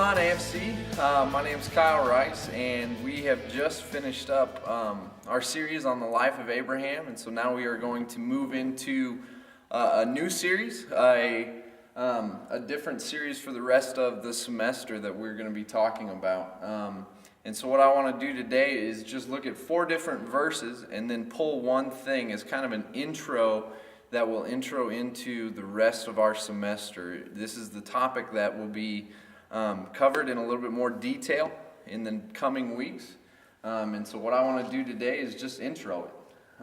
on, AFC? My name's Kyle Rice, and we have just finished up our series on the life of Abraham, and so now we are going to move into a new series, a different series for the rest of the semester that we're going to be talking about. And so what I want to do today is just look at 4 different verses and then pull one thing as kind of an intro that will intro into the rest of our semester. This is the topic that will be covered in a little bit more detail in the coming weeks. And so what I want to do today is just intro it.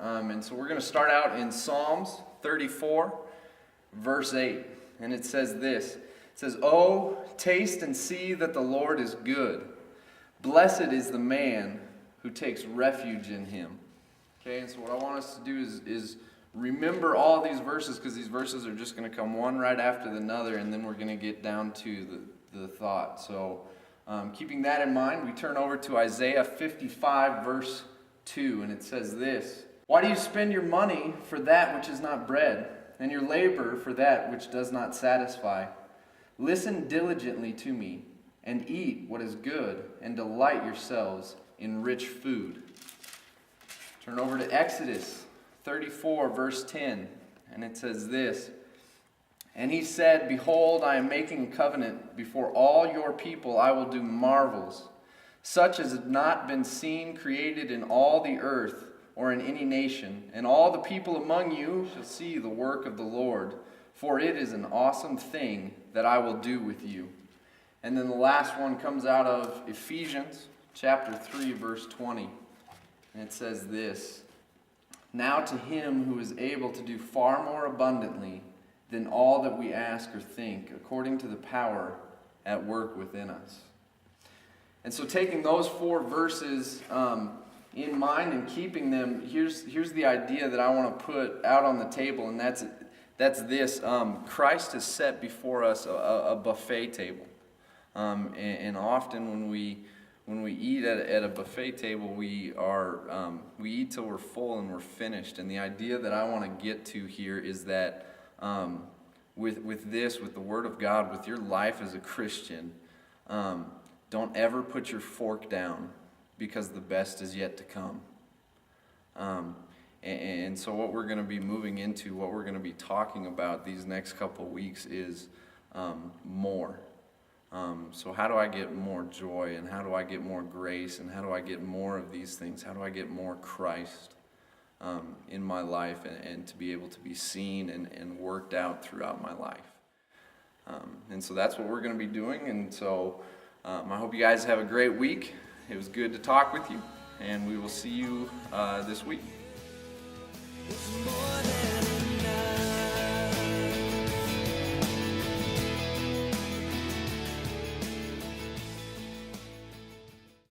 And so we're going to start out in Psalms 34, verse 8. And it says this. It says, "Oh, taste and see that the Lord is good. Blessed is the man who takes refuge in him." Okay, and so what I want us to do is remember all these verses, because these verses are just going to come one right after another, and then we're going to get down to the thought. So keeping that in mind, we turn over to Isaiah 55, verse 2, and it says this: "Why do you spend your money for that which is not bread, and your labor for that which does not satisfy? Listen diligently to me, and eat what is good, and delight yourselves in rich food." Turn over to Exodus 34, verse 10, and it says this: "And he said, Behold, I am making a covenant before all your people. I will do marvels, such as have not been seen, created in all the earth or in any nation. And all the people among you shall see the work of the Lord, for it is an awesome thing that I will do with you." And then the last one comes out of Ephesians chapter 3, verse 20, and it says this: "Now to him who is able to do far more abundantly than all that we ask or think, according to the power at work within us." And so taking those 4 verses in mind and keeping them, here's the idea that I want to put out on the table, and that's this. Christ has set before us a buffet table. And often when we eat at a buffet table, we eat till we're full and we're finished. And the idea that I want to get to here is that with the Word of God, with your life as a Christian, don't ever put your fork down, because the best is yet to come. And so what we're going to be moving into, what we're going to be talking about these next couple of weeks is more. So how do I get more joy, and how do I get more grace, and how do I get more of these things? How do I get more Christ in my life, and to be able to be seen and worked out throughout my life? And so that's what we're going to be doing. And so I hope you guys have a great week. It was good to talk with you, and we will see you this week.